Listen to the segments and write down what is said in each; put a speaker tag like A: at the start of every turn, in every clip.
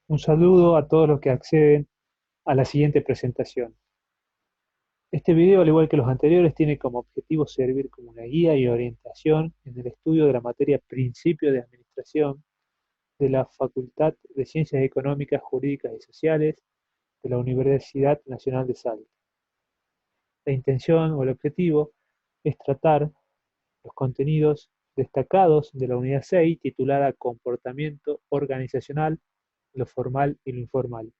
A: Un saludo a todos los que acceden a la siguiente presentación. Este video, al igual que los anteriores, tiene como objetivo servir como una guía y orientación en el estudio de la materia Principio de Administración de la Facultad de Ciencias Económicas, Jurídicas y Sociales de la Universidad Nacional de Salta. La intención o el objetivo es tratar los contenidos destacados de la unidad 6 titulada Comportamiento Organizacional, lo formal y lo informal,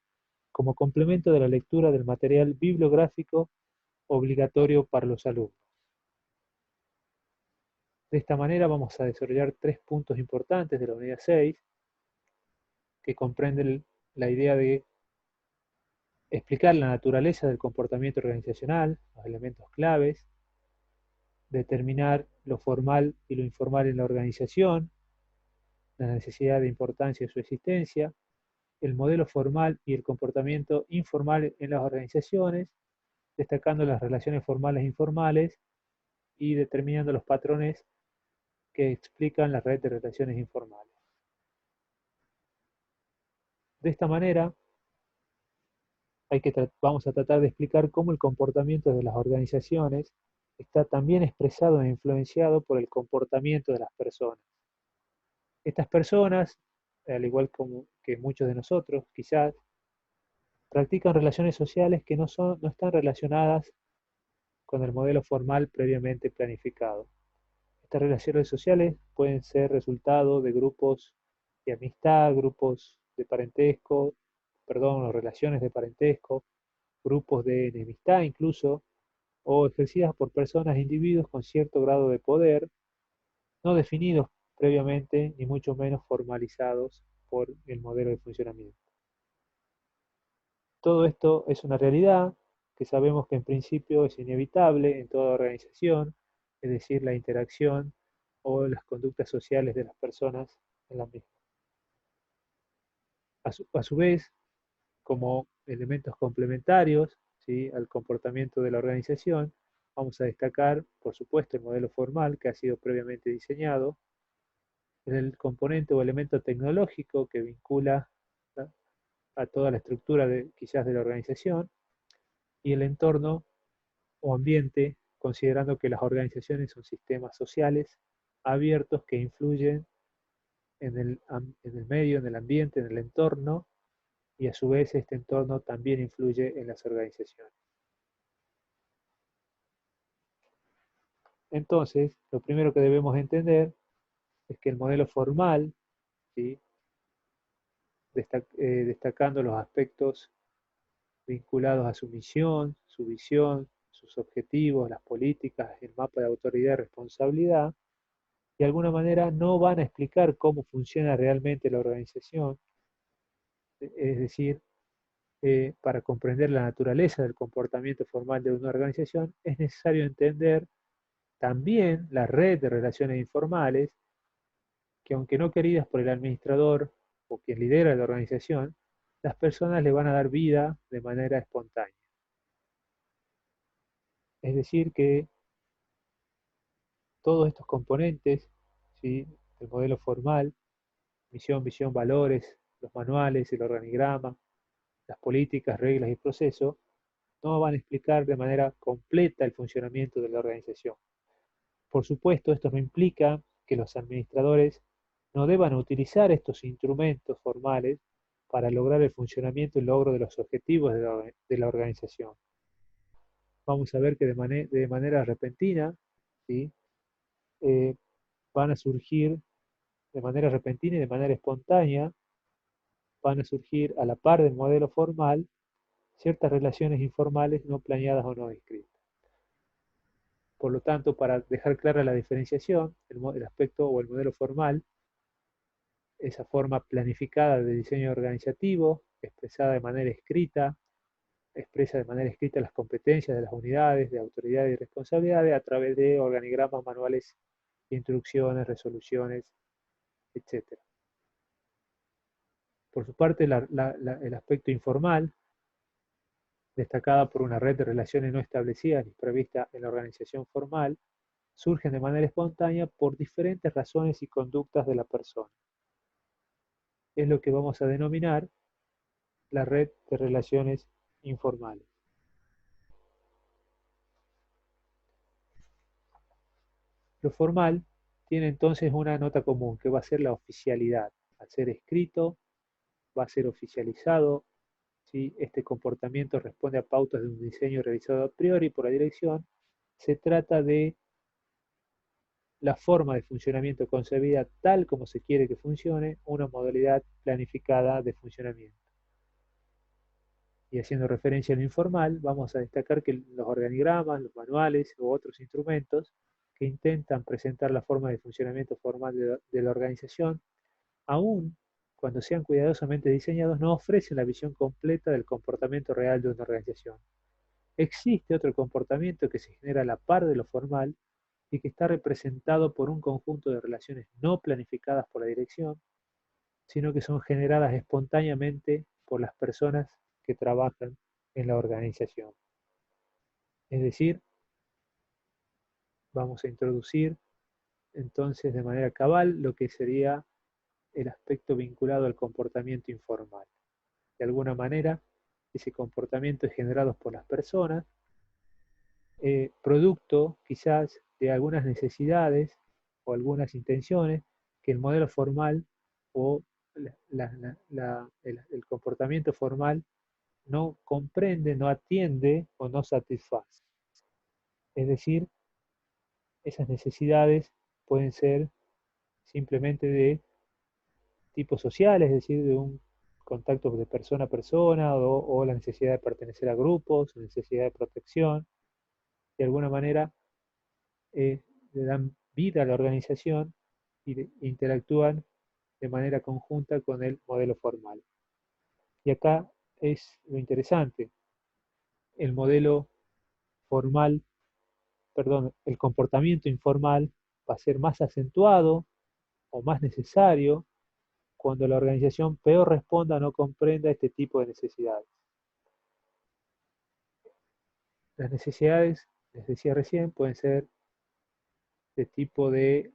A: como complemento de la lectura del material bibliográfico obligatorio para los alumnos. De esta manera vamos a desarrollar 3 puntos importantes de la unidad 6 que comprenden la idea de explicar la naturaleza del comportamiento organizacional, los elementos claves, determinar lo formal y lo informal en la organización, la necesidad de importancia de su existencia, el modelo formal y el comportamiento informal en las organizaciones, destacando las relaciones formales e informales y determinando los patrones que explican la red de relaciones informales. De esta manera, vamos a tratar de explicar cómo el comportamiento de las organizaciones está también expresado e influenciado por el comportamiento de las personas. Estas personas, al igual que muchos de nosotros, quizás, practican relaciones sociales que no están relacionadas con el modelo formal previamente planificado. Estas relaciones sociales pueden ser resultado de grupos de amistad, grupos de parentesco, perdón, relaciones de parentesco, grupos de enemistad incluso, o ejercidas por personas e individuos con cierto grado de poder, no definidos previamente ni mucho menos formalizados por el modelo de funcionamiento. Todo esto es una realidad que sabemos que en principio es inevitable en toda organización, es decir, la interacción o las conductas sociales de las personas en la misma. A su vez, como elementos complementarios, ¿sí?, al comportamiento de la organización, vamos a destacar, por supuesto, el modelo formal que ha sido previamente diseñado, el componente o elemento tecnológico que vincula a toda la estructura quizás de la organización, y el entorno o ambiente, considerando que las organizaciones son sistemas sociales abiertos que influyen en el medio, en el ambiente, en el entorno, y a su vez este entorno también influye en las organizaciones. Entonces, lo primero que debemos entender es que el modelo formal, ¿sí?, destacando los aspectos vinculados a su misión, su visión, sus objetivos, las políticas, el mapa de autoridad y responsabilidad, de alguna manera no van a explicar cómo funciona realmente la organización, es decir, para comprender la naturaleza del comportamiento formal de una organización, es necesario entender también la red de relaciones informales que, aunque no queridas por el administrador o quien lidera la organización, las personas le van a dar vida de manera espontánea. Es decir, que todos estos componentes, ¿sí?, del modelo formal, misión, visión, valores, los manuales, el organigrama, las políticas, reglas y procesos, no van a explicar de manera completa el funcionamiento de la organización. Por supuesto, esto no implica que los administradores no deban utilizar estos instrumentos formales para lograr el funcionamiento y logro de los objetivos de la organización. Vamos a ver que de manera repentina, ¿sí?, eh, van a surgir de manera repentina y de manera espontánea, van a surgir a la par del modelo formal ciertas relaciones informales no planeadas o no descritas. Por lo tanto, para dejar clara la diferenciación, el aspecto o el modelo formal, esa forma planificada de diseño organizativo, expresada de manera escrita, expresa de manera escrita las competencias de las unidades de autoridad y responsabilidades a través de organigramas, manuales, instrucciones, resoluciones, etc. Por su parte, el aspecto informal, destacada por una red de relaciones no establecidas ni prevista en la organización formal, surgen de manera espontánea por diferentes razones y conductas de la persona. Es lo que vamos a denominar la red de relaciones informales. Lo formal tiene entonces una nota común, que va a ser la oficialidad. Al ser escrito, va a ser oficializado. Si este comportamiento responde a pautas de un diseño realizado a priori por la dirección, se trata de la forma de funcionamiento concebida tal como se quiere que funcione, una modalidad planificada de funcionamiento. Y haciendo referencia a lo informal, vamos a destacar que los organigramas, los manuales u otros instrumentos que intentan presentar la forma de funcionamiento formal de la organización, aun cuando sean cuidadosamente diseñados, no ofrecen la visión completa del comportamiento real de una organización. Existe otro comportamiento que se genera a la par de lo formal y que está representado por un conjunto de relaciones no planificadas por la dirección, sino que son generadas espontáneamente por las personas que trabajan en la organización. Es decir, vamos a introducir entonces de manera cabal lo que sería el aspecto vinculado al comportamiento informal. De alguna manera, ese comportamiento es generado por las personas, producto quizás de algunas necesidades o algunas intenciones que el modelo formal o el comportamiento formal no comprende, no atiende o no satisface. Es decir, esas necesidades pueden ser simplemente de tipo social, es decir, de un contacto de persona a persona o la necesidad de pertenecer a grupos, necesidad de protección. De alguna manera le dan vida a la organización y interactúan de manera conjunta con el modelo formal. Y acá es lo interesante, el modelo formal, perdón, el comportamiento informal va a ser más acentuado o más necesario cuando la organización peor responda o no comprenda este tipo de necesidades. Las necesidades, les decía recién, pueden ser de tipo de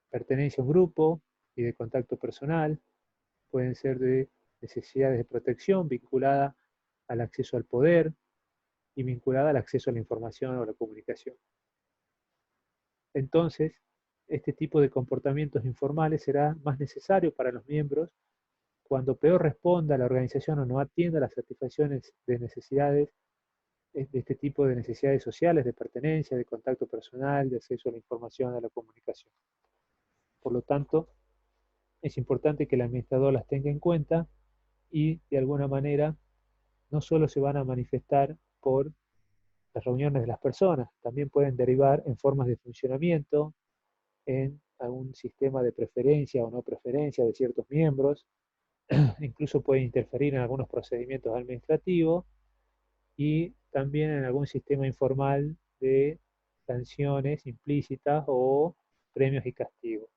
A: pertenencia a un grupo y de contacto personal, pueden ser de necesidades de protección vinculada al acceso al poder y vinculada al acceso a la información o a la comunicación. Entonces, este tipo de comportamientos informales será más necesario para los miembros cuando peor responda la organización o no atienda las satisfacciones de necesidades, de este tipo de necesidades sociales, de pertenencia, de contacto personal, de acceso a la información, a la comunicación. Por lo tanto, es importante que el administrador las tenga en cuenta y de alguna manera no solo se van a manifestar por las reuniones de las personas, también pueden derivar en formas de funcionamiento, en algún sistema de preferencia o no preferencia de ciertos miembros, incluso puede interferir en algunos procedimientos administrativos y también en algún sistema informal de sanciones implícitas o premios y castigos.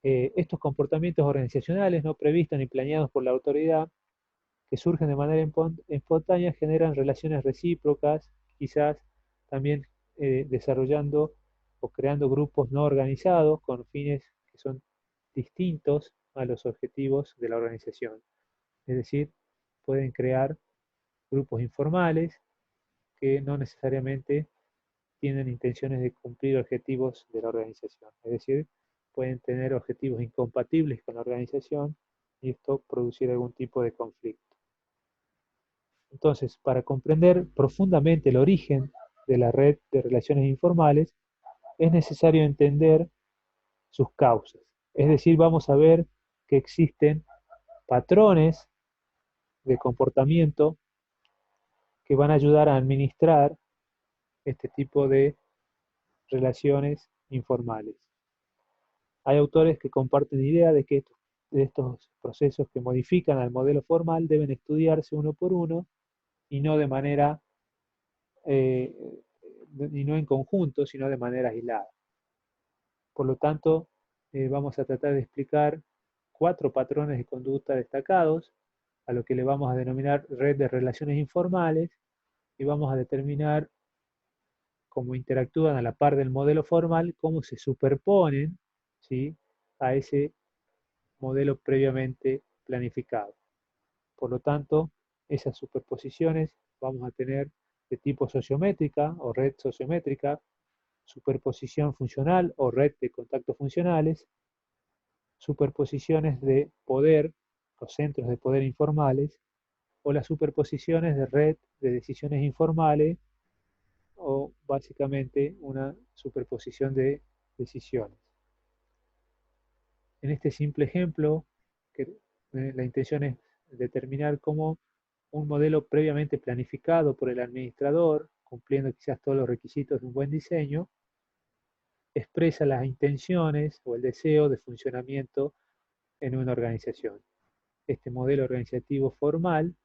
A: Estos comportamientos organizacionales no previstos ni planeados por la autoridad, que surgen de manera espontánea, generan relaciones recíprocas, quizás también desarrollando o creando grupos no organizados con fines que son distintos a los objetivos de la organización. Es decir, pueden crear grupos informales que no necesariamente tienen intenciones de cumplir objetivos de la organización. Es decir, pueden tener objetivos incompatibles con la organización y esto producir algún tipo de conflicto. Entonces, para comprender profundamente el origen de la red de relaciones informales, es necesario entender sus causas. Es decir, vamos a ver que existen patrones de comportamiento que van a ayudar a administrar este tipo de relaciones informales. Hay autores que comparten la idea de que estos procesos que modifican al modelo formal deben estudiarse uno por uno y no de manera, eh, y no en conjunto, sino de manera aislada. Por lo tanto, vamos a tratar de explicar 4 patrones de conducta destacados, a lo que le vamos a denominar red de relaciones informales, y vamos a determinar cómo interactúan a la par del modelo formal, cómo se superponen, ¿sí?, a ese modelo previamente planificado. Por lo tanto, esas superposiciones vamos a tener de tipo sociométrica o red sociométrica, superposición funcional o red de contactos funcionales, superposiciones de poder, los centros de poder informales, o las superposiciones de red de decisiones informales, o básicamente una superposición de decisiones. En este simple ejemplo, la intención es determinar cómo un modelo previamente planificado por el administrador, cumpliendo quizás todos los requisitos de un buen diseño, expresa las intenciones o el deseo de funcionamiento en una organización. Este modelo organizativo formal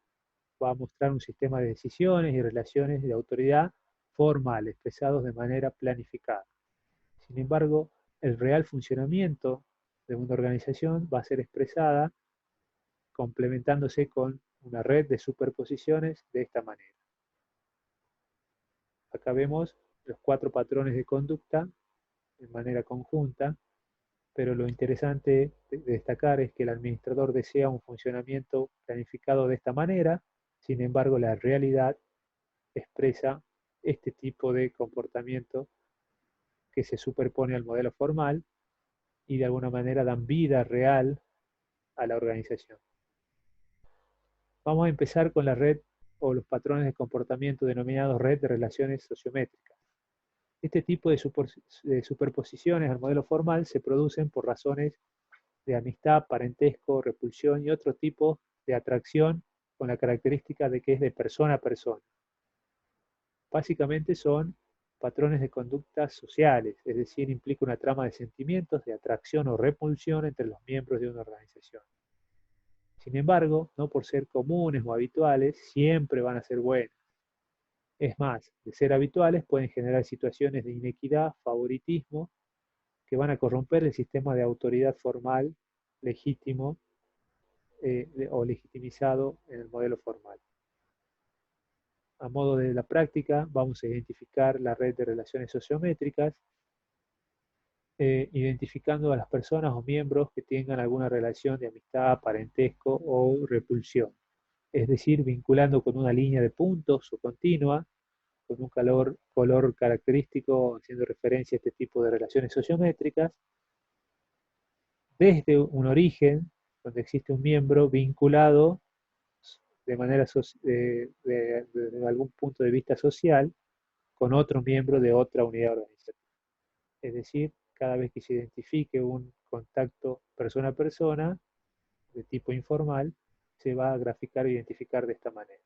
A: va a mostrar un sistema de decisiones y relaciones de autoridad formal, expresados de manera planificada. Sin embargo, el real funcionamiento de una organización va a ser expresada complementándose con una red de superposiciones de esta manera. Acá vemos los 4 patrones de conducta de manera conjunta, pero lo interesante de destacar es que el administrador desea un funcionamiento planificado de esta manera, sin embargo la realidad expresa este tipo de comportamiento que se superpone al modelo formal y de alguna manera dan vida real a la organización. Vamos a empezar con la red o los patrones de comportamiento denominados red de relaciones sociométricas. Este tipo de superposiciones al modelo formal se producen por razones de amistad, parentesco, repulsión y otro tipo de atracción con la característica de que es de persona a persona. Básicamente son patrones de conductas sociales, es decir, implica una trama de sentimientos de atracción o repulsión entre los miembros de una organización. Sin embargo, no por ser comunes o habituales, siempre van a ser buenas. Es más, de ser habituales pueden generar situaciones de inequidad, favoritismo, que van a corromper el sistema de autoridad formal legítimo o legitimizado en el modelo formal. A modo de la práctica, vamos a identificar la red de relaciones sociométricas, identificando a las personas o miembros que tengan alguna relación de amistad, parentesco o repulsión. Es decir, vinculando con una línea de puntos o continua, con un color característico, haciendo referencia a este tipo de relaciones sociométricas, desde un origen, donde existe un miembro vinculado de manera de algún punto de vista social con otro miembro de otra unidad organizativa. Es decir, cada vez que se identifique un contacto persona a persona de tipo informal, se va a graficar e identificar de esta manera.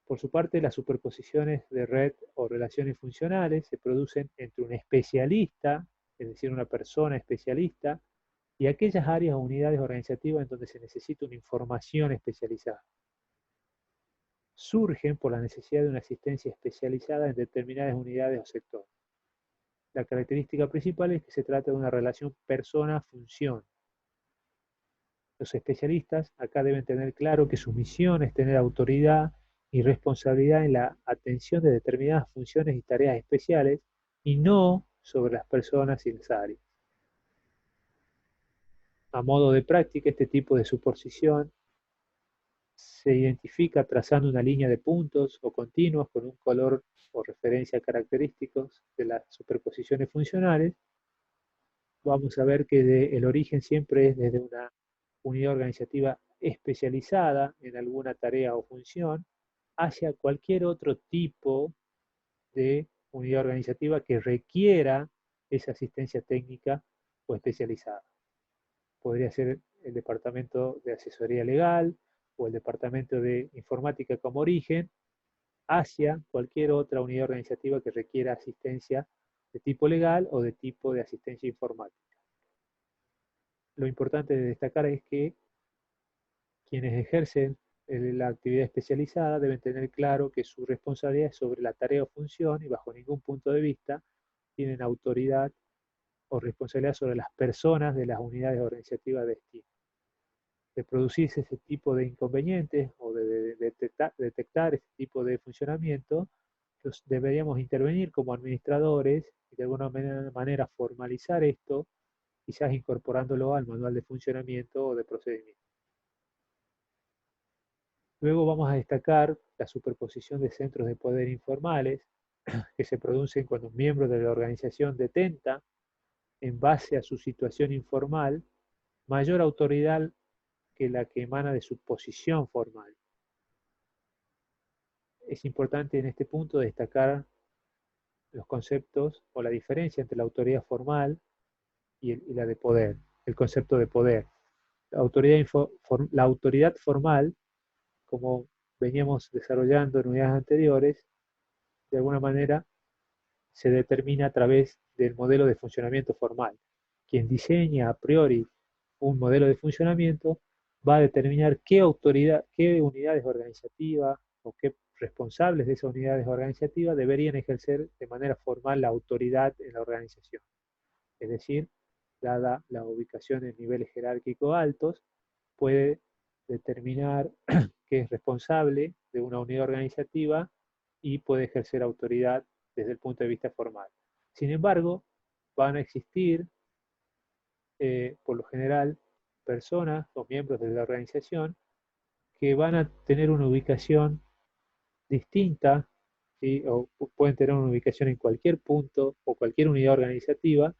A: Por su parte, las superposiciones de red o relaciones funcionales se producen entre un especialista, es decir, una persona especialista, y aquellas áreas o unidades organizativas en donde se necesita una información especializada. Surgen por la necesidad de una asistencia especializada en determinadas unidades o sectores. La característica principal es que se trata de una relación persona-función. Los especialistas acá deben tener claro que su misión es tener autoridad y responsabilidad en la atención de determinadas funciones y tareas especiales y no sobre las personas y las áreas. A modo de práctica, este tipo de superposición se identifica trazando una línea de puntos o continuos con un color o referencia a característicos de las superposiciones funcionales. Vamos a ver que el origen siempre es desde una unidad organizativa especializada en alguna tarea o función hacia cualquier otro tipo de unidad organizativa que requiera esa asistencia técnica o especializada. Podría ser el departamento de asesoría legal o el departamento de informática como origen hacia cualquier otra unidad organizativa que requiera asistencia de tipo legal o de tipo de asistencia informática. Lo importante de destacar es que quienes ejercen la actividad especializada deben tener claro que su responsabilidad es sobre la tarea o función y bajo ningún punto de vista tienen autoridad o responsabilidad sobre las personas de las unidades organizativas de destino. De producirse ese tipo de inconvenientes o de detectar ese tipo de funcionamiento, deberíamos intervenir como administradores y de alguna manera formalizar esto, quizás incorporándolo al manual de funcionamiento o de procedimiento. Luego vamos a destacar la superposición de centros de poder informales que se producen cuando un miembro de la organización detenta, en base a su situación informal, mayor autoridad que la que emana de su posición formal. Es importante en este punto destacar los conceptos o la diferencia entre la autoridad formal y la de poder, el concepto de poder. La autoridad formal, como veníamos desarrollando en unidades anteriores, de alguna manera se determina a través del modelo de funcionamiento formal. Quien diseña a priori un modelo de funcionamiento va a determinar qué autoridad, qué unidades organizativas o qué responsables de esas unidades organizativas deberían ejercer de manera formal la autoridad en la organización. Es decir, dada la ubicación en niveles jerárquicos altos, puede determinar qué es responsable de una unidad organizativa y puede ejercer autoridad desde el punto de vista formal. Sin embargo, van a existir, por lo general, personas o miembros de la organización que van a tener una ubicación distinta, ¿sí? O pueden tener una ubicación en cualquier punto o cualquier unidad organizativa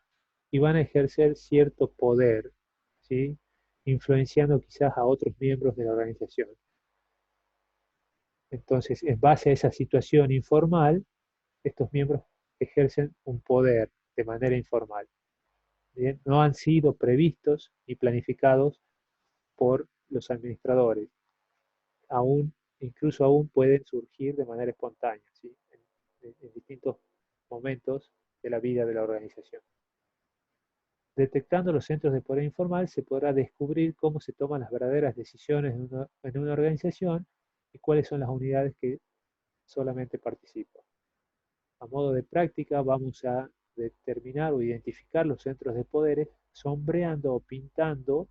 A: y van a ejercer cierto poder, ¿sí? Influenciando quizás a otros miembros de la organización. Entonces, en base a esa situación informal, estos miembros ejercen un poder de manera informal. ¿Bien? No han sido previstos ni planificados por los administradores. Aún, incluso aún pueden surgir de manera espontánea, ¿sí? En distintos momentos de la vida de la organización. Detectando los centros de poder informal se podrá descubrir cómo se toman las verdaderas decisiones en una organización y cuáles son las unidades que solamente participan. A modo de práctica vamos a determinar o identificar los centros de poderes sombreando o pintando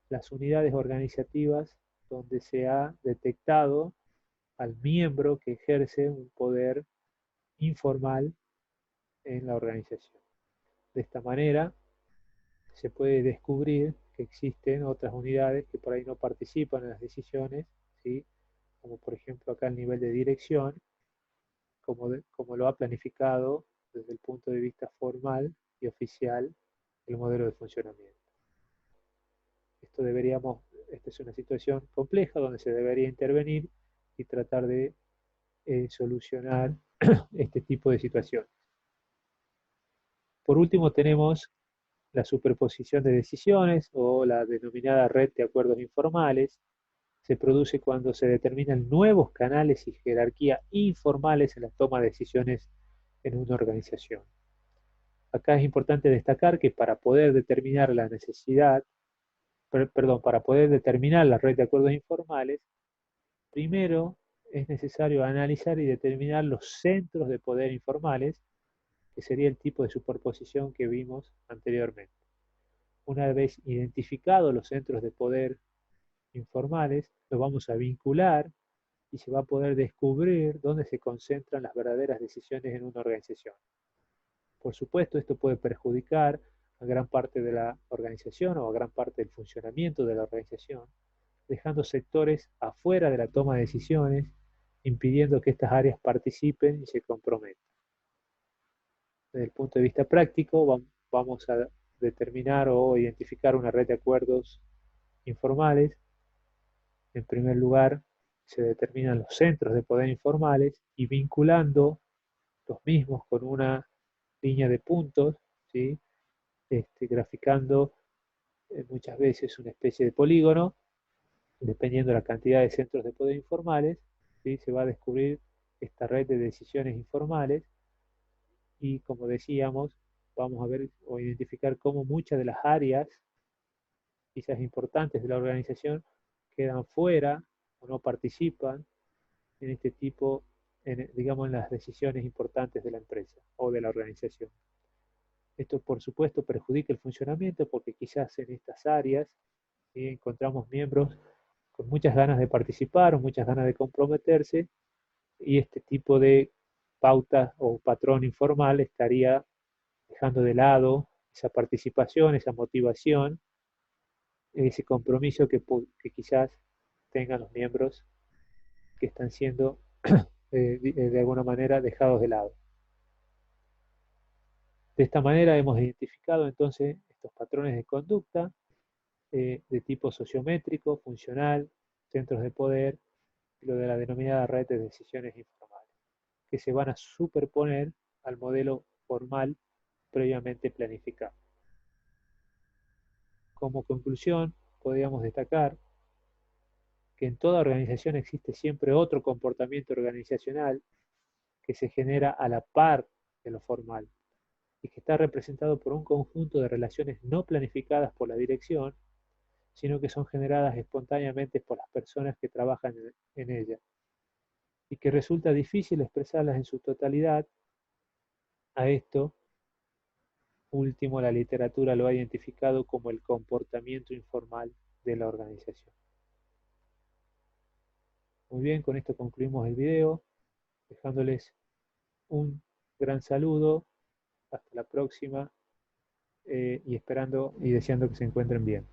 A: las unidades organizativas donde se ha detectado al miembro que ejerce un poder informal en la organización. De esta manera se puede descubrir que existen otras unidades que por ahí no participan en las decisiones, ¿sí? Como por ejemplo acá el nivel de dirección, como lo ha planificado desde el punto de vista formal y oficial el modelo de funcionamiento. Esta es una situación compleja donde se debería intervenir y tratar de solucionar este tipo de situaciones. Por último tenemos la superposición de decisiones o la denominada red de acuerdos informales. Se produce cuando se determinan nuevos canales y jerarquía informales en la toma de decisiones en una organización. Acá es importante destacar que para poder determinar la necesidad, para poder determinar la red de acuerdos informales, primero es necesario analizar y determinar los centros de poder informales, que sería el tipo de superposición que vimos anteriormente. Una vez identificados los centros de poder informales, los vamos a vincular y se va a poder descubrir dónde se concentran las verdaderas decisiones en una organización. Por supuesto, esto puede perjudicar a gran parte de la organización o a gran parte del funcionamiento de la organización, dejando sectores afuera de la toma de decisiones, impidiendo que estas áreas participen y se comprometan. Desde el punto de vista práctico, vamos a determinar o identificar una red de acuerdos informales. En primer lugar, se determinan los centros de poder informales y vinculando los mismos con una línea de puntos, ¿sí? Graficando muchas veces una especie de polígono, dependiendo de la cantidad de centros de poder informales, ¿sí? Se va a descubrir esta red de decisiones informales y, como decíamos, vamos a ver o identificar cómo muchas de las áreas, quizás importantes de la organización, quedan fuera o no participan en este tipo, digamos, en las decisiones importantes de la empresa o de la organización. Esto, por supuesto, perjudica el funcionamiento porque quizás en estas áreas encontramos miembros con muchas ganas de participar o muchas ganas de comprometerse y este tipo de pauta o patrón informal estaría dejando de lado esa participación, esa motivación, ese compromiso que quizás tengan los miembros que están siendo de alguna manera dejados de lado. De esta manera hemos identificado entonces estos patrones de conducta de tipo sociométrico, funcional, centros de poder y lo de la denominada red de decisiones informales, que se van a superponer al modelo formal previamente planificado. Como conclusión, podríamos destacar que en toda organización existe siempre otro comportamiento organizacional que se genera a la par de lo formal y que está representado por un conjunto de relaciones no planificadas por la dirección, sino que son generadas espontáneamente por las personas que trabajan en ella y que resulta difícil expresarlas en su totalidad. A esto último la literatura lo ha identificado como el comportamiento informal de la organización. Muy bien, con esto concluimos el video, dejándoles un gran saludo, hasta la próxima y esperando y deseando que se encuentren bien.